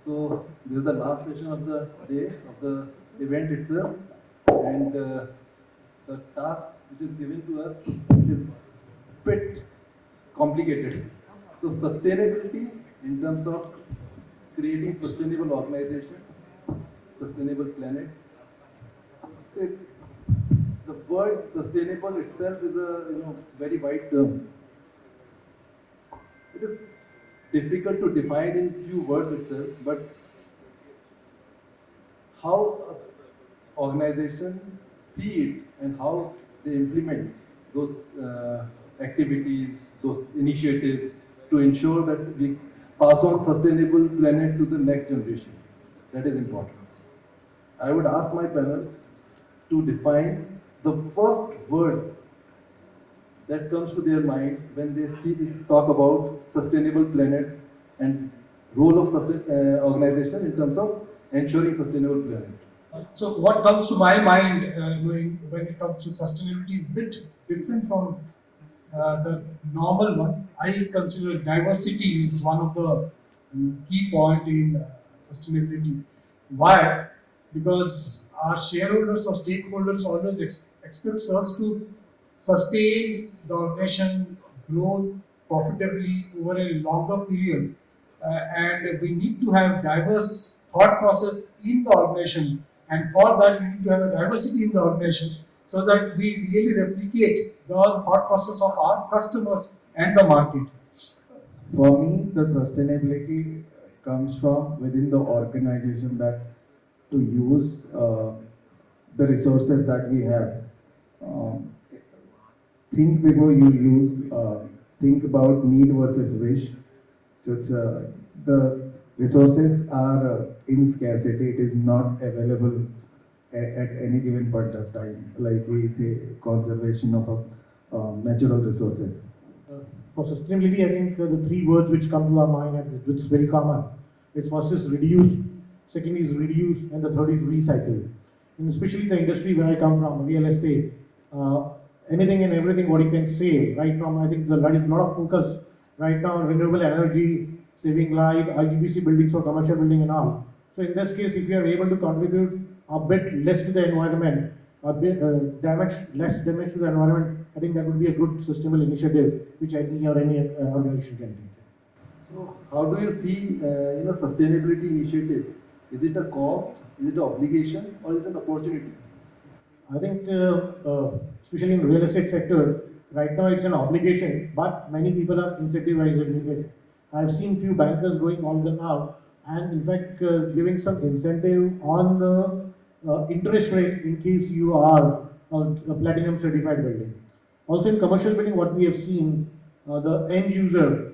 So this is the last session of the day of the event itself, and the task which is given to us is bit complicated. So sustainability in terms of creating sustainable organization, sustainable planet. So the word sustainable itself is a very wide term. It is difficult to define in few words itself, but how organization see it and how they implement those activities, those initiatives to ensure that we pass on sustainable planet to the next generation. That is important. I would ask my panel to define the first word that comes to their mind when they talk about sustainable planet and role of organization in terms of ensuring sustainable planet. So what comes to my mind when it comes to sustainability is a bit different from the normal one. I consider diversity is one of the key point in sustainability. Why? Because our shareholders or stakeholders always expect us to sustain the organization growth profitably over a longer period. And we need to have diverse thought process in the organization, and for that we need to have a diversity in the organization so that we really replicate the thought process of our customers and the market. For me, the sustainability comes from within the organization, that to use the resources that we have. Think before you use, think about need versus wish. So it's, the resources are in scarcity, it is not available at any given point of time. Like we say, conservation of natural resources. For sustainability, I think the three words which come to our mind and which is very common. It's first is reduce, second is reduce, and the third is recycle. And especially the industry where I come from, real estate, anything and everything what you can save, right from, I think there is a lot of focus right now on renewable energy, saving light, IGBC buildings for commercial building and all. So in this case, if you are able to contribute a bit less to the environment, a bit less damage to the environment, I think that would be a good sustainable initiative which any organization can take. So how do you see sustainability initiative? Is it a cost? Is it an obligation, or is it an opportunity? I think, especially in real estate sector, right now it's an obligation, but many people are incentivizing it. I've seen few bankers going all the now, and in fact giving some incentive on the interest rate in case you are a platinum certified building. Also in commercial building, what we have seen, the end user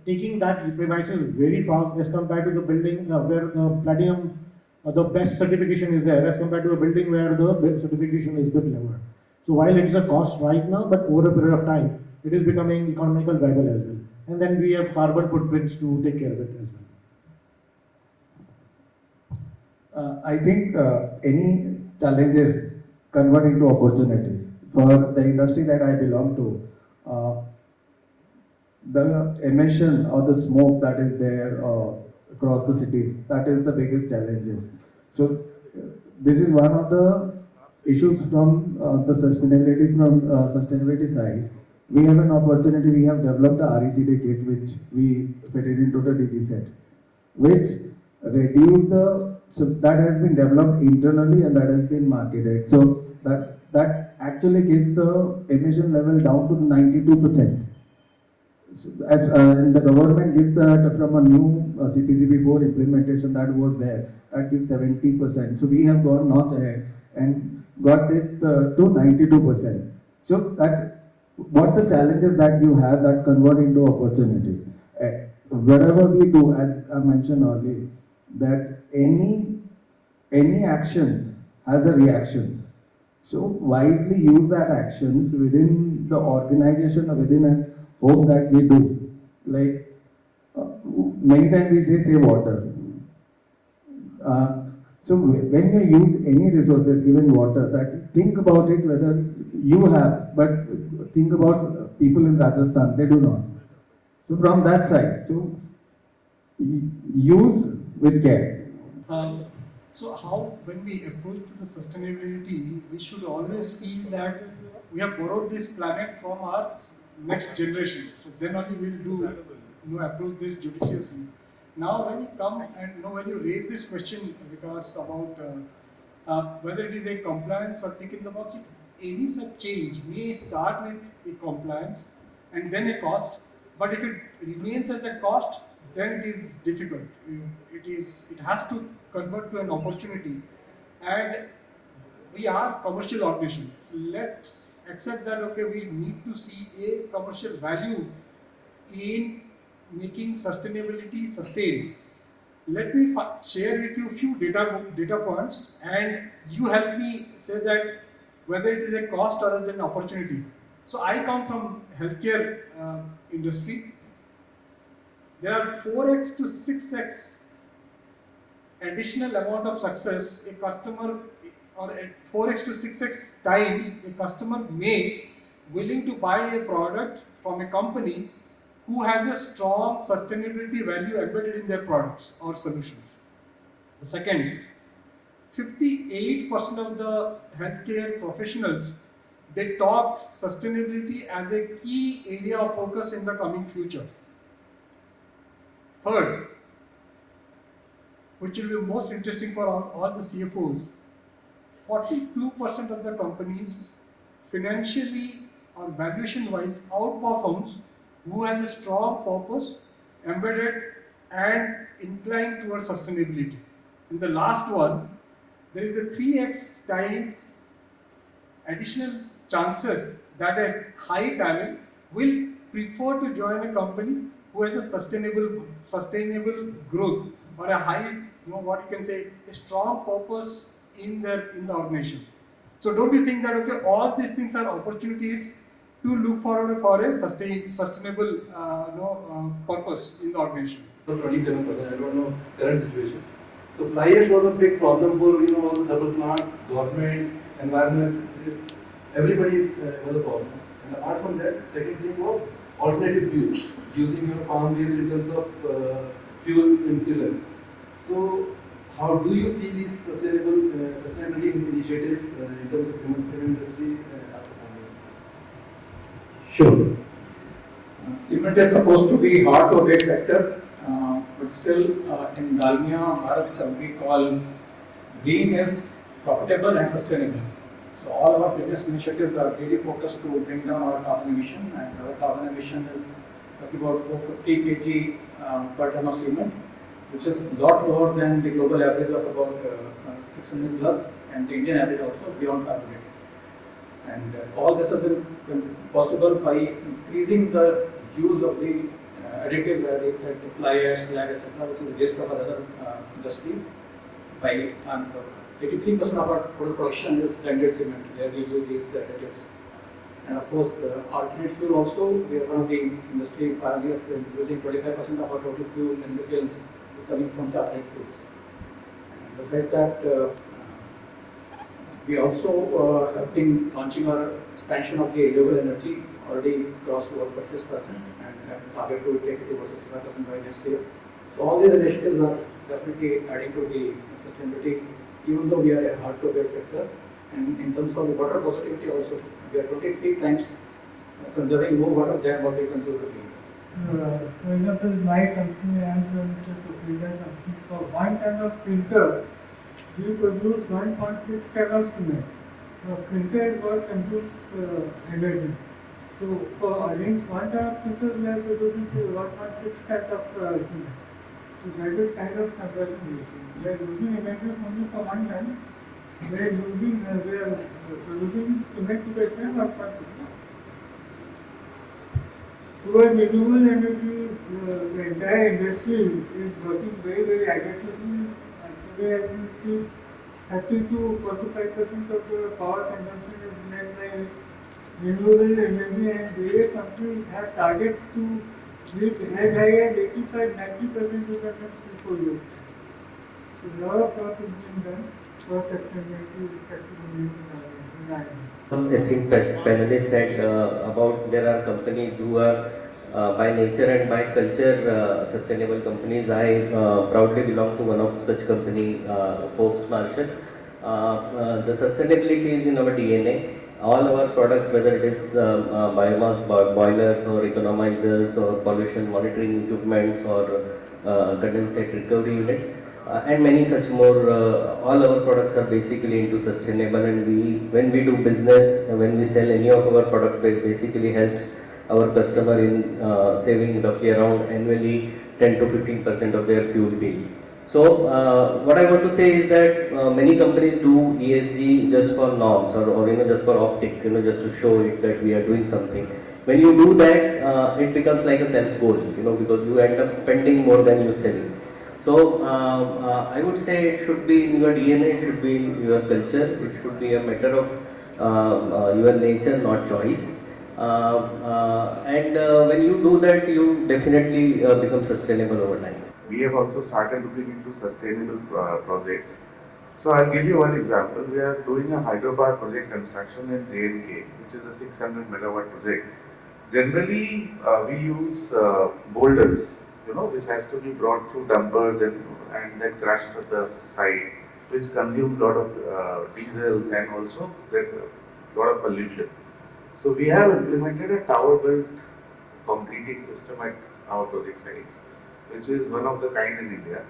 taking that premises very fast as compared to the building where the platinum, the best certification is there, as compared to a building where the certification is a bit lower. So while it is a cost right now, but over a period of time, it is becoming economical viable as well. And then we have carbon footprints to take care of it as well. I think any challenges convert into opportunities. For the industry that I belong to, the emission or the smoke that is there across the cities, that is the biggest challenges. So this is one of the issues from the sustainability side. We have an opportunity. We have developed a RECD kit which we fitted into the DG set, which reduce the, so that has been developed internally and that has been marketed. So that actually gives the emission level down to 92%. So as the government gives that from a new CPCB4 implementation that was there, that gives 70%. So we have gone notch ahead and got this to 92%. So that what the challenges that you have that convert into opportunities. Wherever we do, as I mentioned earlier, that any action has a reaction. So wisely use that actions within the organization or within a home that we do. Like many times we say save water. So when you use any resources, even water, that think about it whether you have, but think about people in Rajasthan, they do not. So from that side, so use with care. Um, so how, when we approach to the sustainability, we should always feel that we have borrowed this planet from our next generation. So then only we'll do, approach this judiciously. Now, when you come and when you raise this question, Vikas, about whether it is a compliance or tick in the box, any such change may start with a compliance and then a cost. But if it remains as a cost, then it is difficult. It has to convert to an opportunity, and we are commercial organization. So let's accept that we need to see a commercial value in making sustainability sustained. Let me share with you a few data points, and you help me say that whether it is a cost or as an opportunity. So I come from healthcare industry. There are 4x to 6x additional amount of success a customer, or at 4x to 6x times a customer may willing to buy a product from a company who has a strong sustainability value embedded in their products or solutions. The second, 58% of the healthcare professionals, they talk sustainability as a key area of focus in the coming future. Third, which will be most interesting for all the CFOs, 42% of the companies financially or valuation wise outperforms who has a strong purpose embedded and inclined towards sustainability. In the last one, there is a 3x times additional chances that a high talent will prefer to join a company who has a sustainable growth, or a high, what you can say, a strong purpose in the organization. So don't you think that all these things are opportunities to look forward for a sustainable purpose in the organization? 27%. I don't know current situation. So fly ash was a big problem for all the thermal plants, government, environment. Everybody was a problem. And apart from that, second thing was alternative fuel, using your farm waste in terms of fuel in kiln. So how do you see these sustainability initiatives in terms of cement industry? Sure. Cement is supposed to be hard to abate sector, but still in Dalmia, Bharat, we call green is profitable and sustainable. So all our business initiatives are really focused to bring down our carbon emission, and our carbon emission is about 450 kg per ton of cement, which is a lot lower than the global average of about 600 plus, and the Indian average also beyond carbon. And all this has been possible by increasing the use of the additives, as I said, the fly ash, slag, etc., which is waste of other industries. By 83% of our total production is blended cement, where we use these additives. And of course, alternate fuel also, we are one of the industry pioneers in using 25% of our total fuel in the kilns is coming from the alternate fuels. And besides that, we also have been launching our expansion of the renewable energy, already crossed over 6%, and have target to take it over 65% by next year. So all these initiatives are definitely adding to the sustainability, even though we are a hard to abate sector. And in terms of the water positivity also, we are 23 times conserving more water than what we consume every year. For example, my company, I am Mr. Facilitator, for 1 ton of clinker, we produce 1.6 ton of cement. Clinker is what consumes energy. So for against 1 ton of clinker, we are producing 1.6 tons of cement. So that is kind of conversion ratio. We are using energy only for 1 ton. We are producing cement to the extent of 1.6 tons. Towards renewable energy, the entire industry is working very, very aggressively. Today, as we speak, 30 to 45% of the power consumption is met by renewable energy, and various companies have targets to reach as high as 85-90% in the next 3-4 years. So, a lot of work is being done for sustainability in our industry. Esteemed panelists said about there are companies who are by nature and by culture sustainable companies. I proudly belong to one of such company, Forbes Marshall. The sustainability is in our DNA. All our products, whether it is biomass boilers or economizers or pollution monitoring equipments or condensate recovery units, and many such more. All our products are basically into sustainable, and when we do business, when we sell any of our product, it basically helps our customer in saving roughly around annually 10 to 15% of their fuel bill. So what I want to say is that many companies do ESG just for norms or just for optics, just to show it that we are doing something. When you do that, it becomes like a self goal, because you end up spending more than you sell. So I would say it should be in your DNA, it should be in your culture, it should be a matter of your nature, not choice. And when you do that, you definitely become sustainable over time. We have also started looking into sustainable projects. So I'll give you one example. We are doing a hydropower project construction in J&K, which is a 600 megawatt project. Generally, we use boulders, which has to be brought through dumpers and then crushed at the site, which consumes a lot of diesel and also a lot of pollution. So we have implemented a tower-built concreting system at our project sites, which is one of the kind in India,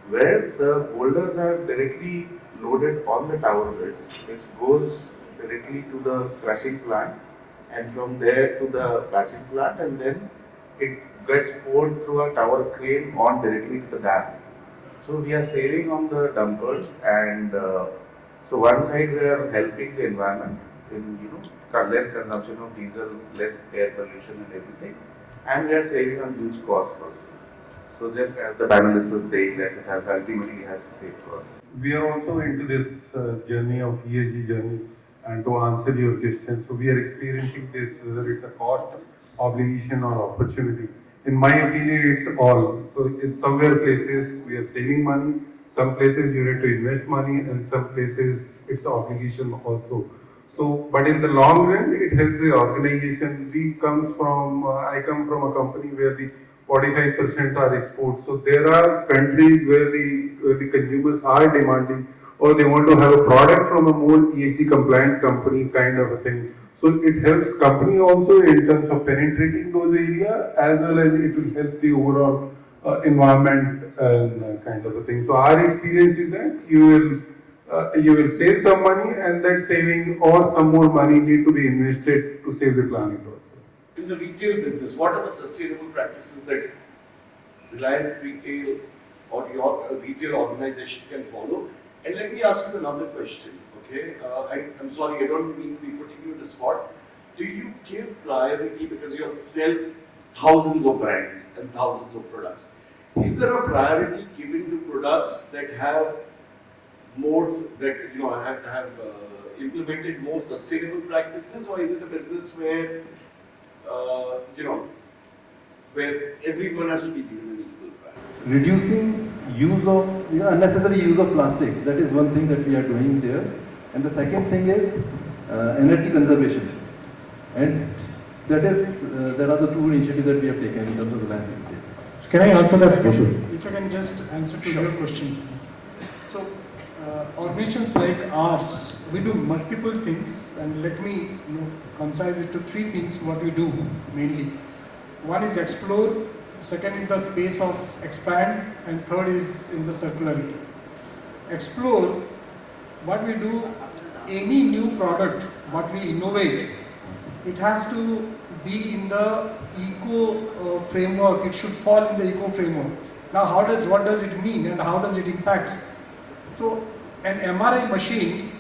where the boulders are directly loaded on the tower beds, which goes directly to the crushing plant, and from there to the batching plant, and then it gets poured through a tower crane on directly to the dam. So we are saving on the dumpers, and so one side we are helping the environment in less consumption of diesel, less air pollution and everything, and we are saving on huge costs also. So just as the panelist was saying that it has ultimately has to save costs. We are also into this journey of ESG journey, and to answer your question, so we are experiencing this, whether it's a cost, obligation or opportunity. In my opinion, it's all. So in somewhere places we are saving money, some places you need to invest money, and some places it's obligation also. So, but in the long run, it helps the organization. I come from a company where the 45% are exports. So there are countries where the consumers are demanding, or they want to have a product from a more ESG compliant company kind of a thing. So it helps company also in terms of penetrating those areas, as well as it will help the overall environment kind of a thing. So our experience is that you will save some money, and that saving or some more money need to be invested to save the planet also. In the retail business, what are the sustainable practices that Reliance Retail or your retail organization can follow? And let me ask you another question, okay? I'm sorry, I don't mean to be putting you in the spot. Do you give priority, because you sell thousands of brands and thousands of products? Is there a priority given to products that have more, that have implemented more sustainable practices, or is it a business where where everyone has to be given an equal priority? Reducing use of unnecessary use of plastic, that is one thing that we are doing there. And the second thing is energy conservation, and that is there are the two initiatives that we have taken in terms of Reliance Retail. Can I answer that question? If I can just answer to your question. So, organizations like ours, we do multiple things, and let me concise it to three things what we do mainly. One is explore, second is the space of expand, and third is in the circularity. Explore, what we do, any new product, what we innovate, it has to be in the eco framework, it should fall in the eco framework. Now what does it mean and how does it impact? So an MRI machine,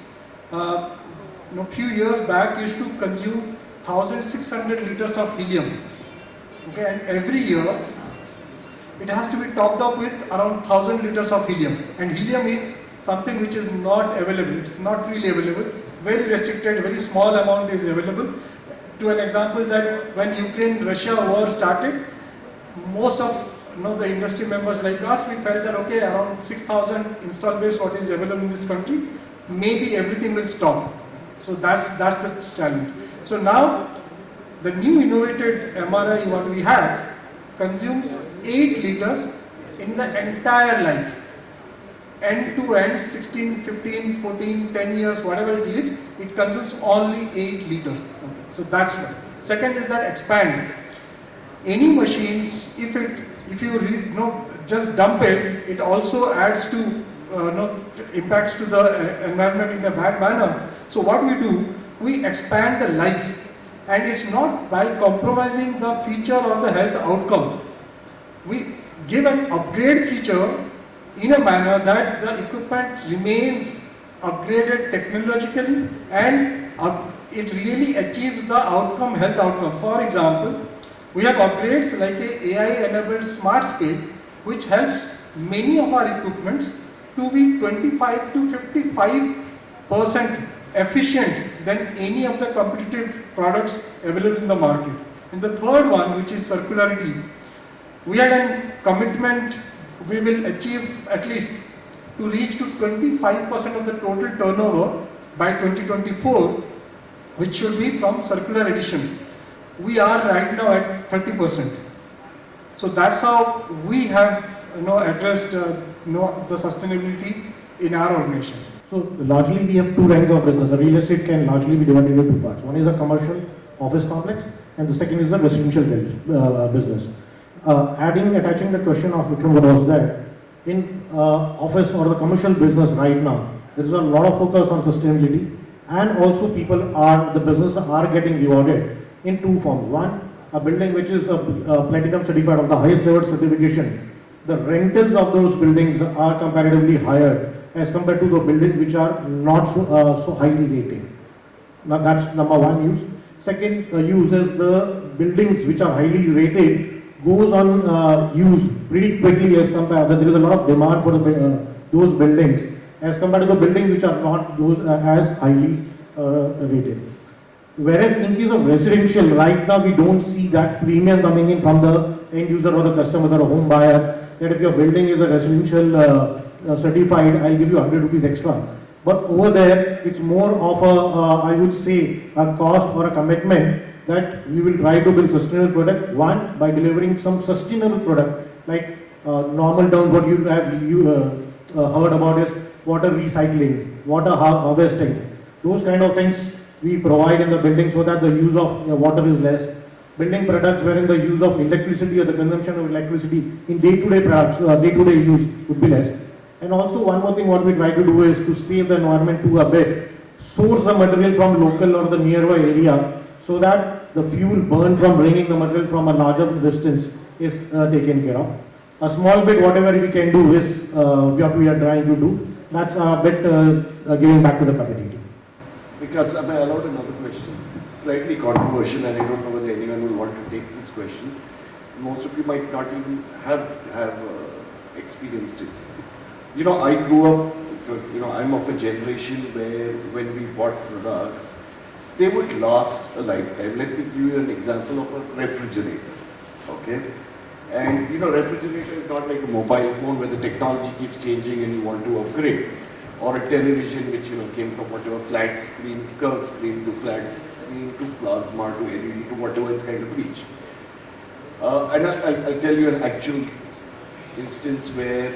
few years back used to consume 1,600 liters of helium. Okay, and every year it has to be topped up with around 1,000 liters of helium. And helium is something which is not available, it's not freely available, very restricted, very small amount is available. To an example that when Ukraine-Russia war started, most of the industry members like us, we felt that okay, around 6,000 install base what is available in this country, maybe everything will stop. So that's the challenge. So now the new innovated MRI what we have consumes 8 liters in the entire life. End to end, 16, 15, 14, 10 years, whatever it lives, it consumes only 8 liters. So that's one. Second is that expand. Any machines, if you just dump it, it also adds to impacts to the environment in a bad manner. So what we do, we expand the life, and it's not by compromising the feature or the health outcome. We give an upgrade feature in a manner that the equipment remains upgraded technologically and it really achieves the outcome, health outcome. For example, we have upgrades like a AI-enabled smart spade, which helps many of our equipments to be 25 to 55% efficient than any of the competitive products available in the market. And the third one, which is circularity, we had a commitment we will achieve at least to reach to 25% of the total turnover by 2024, which should be from circular addition. We are right now at 30%. So that's how we have addressed the sustainability in our organization. So largely we have two lines of business. The real estate can largely be divided into two parts. One is a commercial office complex and the second is the residential business. Attaching the question of Vikram was that in office or the commercial business right now, there is a lot of focus on sustainability, and also the businesses are getting rewarded in two forms. One, a building which is platinum certified of the highest level certification. The rentals of those buildings are comparatively higher as compared to the buildings which are not so highly rated. Now that's number one use. Second use is the buildings which are highly rated goes on use pretty quickly as compared. There is a lot of demand for those buildings as compared to the buildings which are not those as highly rated. Whereas in case of residential, right now we don't see that premium coming in from the end user or the customer or a home buyer, that if your building is a residential certified, I'll give you 100 rupees extra. But over there, it's more of I would say, a cost or a commitment that we will try to build sustainable product. One, by delivering some sustainable product, like normal terms what you have heard about is water recycling, water harvesting. Those kind of things we provide in the building so that the use of water is less. Building products wherein the use of electricity or the consumption of electricity in day-to-day products, day-to-day use would be less. And also one more thing what we try to do is to save the environment to a bit, source the material from local or the nearby area so that the fuel burned from bringing the material from a larger distance is taken care of. A small bit whatever we can do is what we are trying to do. That's a bit giving back to the community. Because am I allowed another question? Slightly controversial, and I don't know whether anyone will want to take this question. Most of you might not even have experienced it. I grew up, I'm of a generation where when we bought products, they would last a lifetime. Let me give you an example of a refrigerator, okay? And refrigerator is not like a mobile phone where the technology keeps changing and you want to upgrade. Or a television which came from whatever flat screen, curved screen to flat screen to plasma to LED to whatever it's kind of reached. And I'll tell you an actual instance where,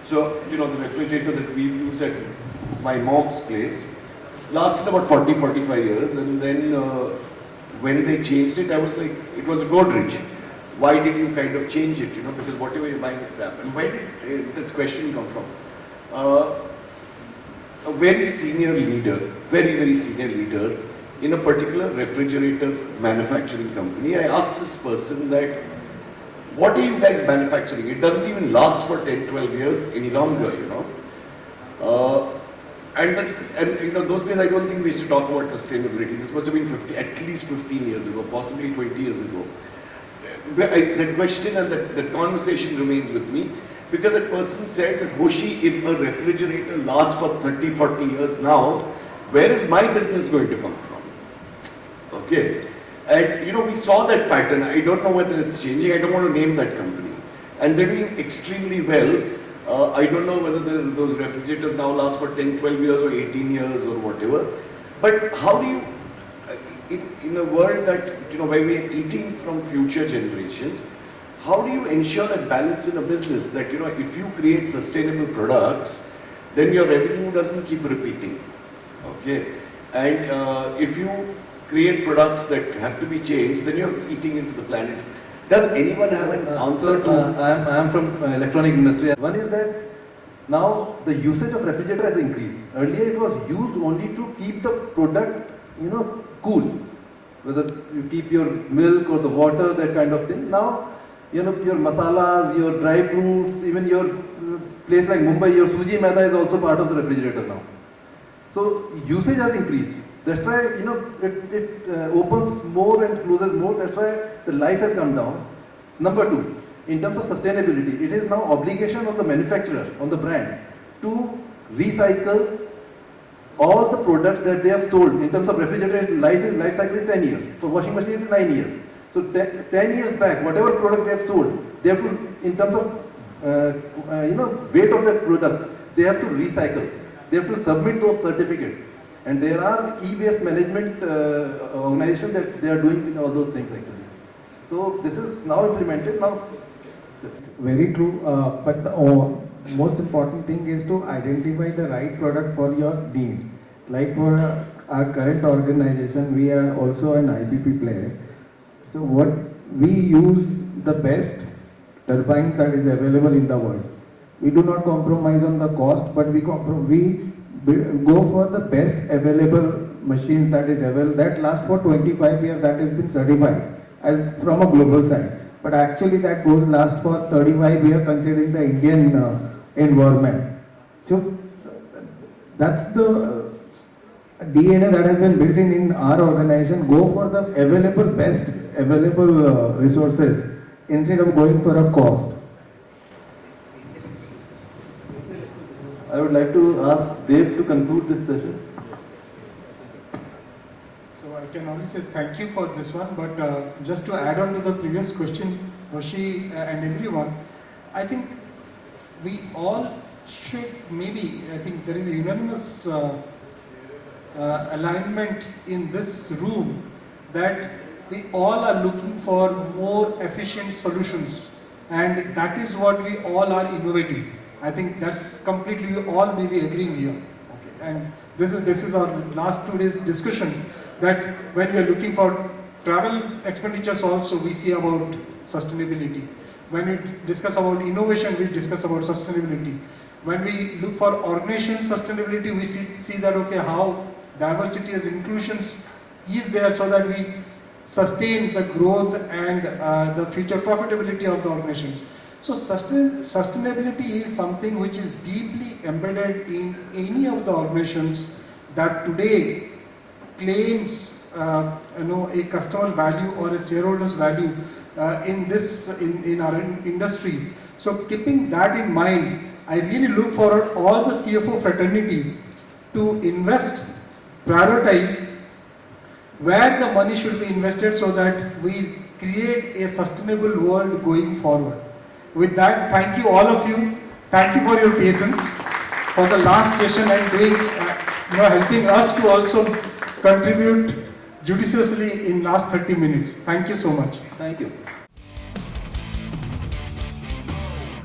the refrigerator that we used at my mom's place lasted about 40-45 years, and then when they changed it, I was like, it was a Godrej. Why did you kind of change it? Because whatever you're buying is crap. And where did that question come from? A very senior leader, very senior leader in a particular refrigerator manufacturing company. I asked this person that, what are you guys manufacturing? It doesn't even last for 10-12 years any longer, And those days I don't think we used to talk about sustainability. This must have been at least 15 years ago, possibly 20 years ago. That question and that conversation remains with me. Because that person said that, Hoshi, if a refrigerator lasts for 30-40 years now, where is my business going to come from? Okay. And we saw that pattern. I don't know whether it's changing. I don't want to name that company. And they're doing extremely well. I don't know whether those refrigerators now last for 10, 12 years or 18 years or whatever. But how do you, in a world that, where we are eating from future generations, how do you ensure that balance in a business that, if you create sustainable products, then your revenue doesn't keep repeating, okay? And if you create products that have to be changed, then you're eating into the planet. Does anyone have an answer to? I am from electronic industry. One is that now the usage of refrigerator has increased. Earlier it was used only to keep the product, cool. Whether you keep your milk or the water, that kind of thing. Now, your masalas, your dry fruits, even your place like Mumbai, your suji maida is also part of the refrigerator now. So usage has increased. That's why, it opens more and closes more. That's why the life has come down. Number two, in terms of sustainability, it is now obligation on the manufacturer, on the brand, to recycle all the products that they have sold. In terms of refrigerator, life cycle is 10 years. For washing machine, it is 9 years. So 10 years back, whatever product they have sold, they have to, in terms of, weight of that product, they have to recycle. They have to submit those certificates. And there are e-waste management organizations that they are doing all those things actually. So this is now implemented. Now, Very true, but the most important thing is to identify the right product for your need. Like for our current organization, we are also an IPP player. So what we use the best turbines that is available in the world. We do not compromise on the cost, but we go for the best available machines that is available, that last for 25 years, that has been certified as from a global side. But actually that goes last for 35 years considering the Indian environment. So that's the DNA that has been built in our organization. Go for the best available resources instead of going for a cost. I would like to ask Dev to conclude this session. So I can only say thank you for this one, but just to add on to the previous question, Roshi and everyone, I think we all should I think there is a unanimous alignment in this room that we all are looking for more efficient solutions, and that is what we all are innovating. I think that's completely, we all may be agreeing here. Okay. And this is our last 2 days discussion, that when we are looking for travel expenditures also, we see about sustainability. When we discuss about innovation, we discuss about sustainability. When we look for organization sustainability, we see that, okay, how diversity as inclusions is there so that we sustain the growth and the future profitability of the organizations. So sustainability is something which is deeply embedded in any of the organizations that today claims a customer value or a shareholder's value in our industry. So keeping that in mind, I really look forward all the CFO fraternity to invest, prioritize where the money should be invested so that we create a sustainable world going forward. With that, thank you all of you. Thank you for your patience for the last session and doing, helping us to also contribute judiciously in last 30 minutes. Thank you so much. Thank you.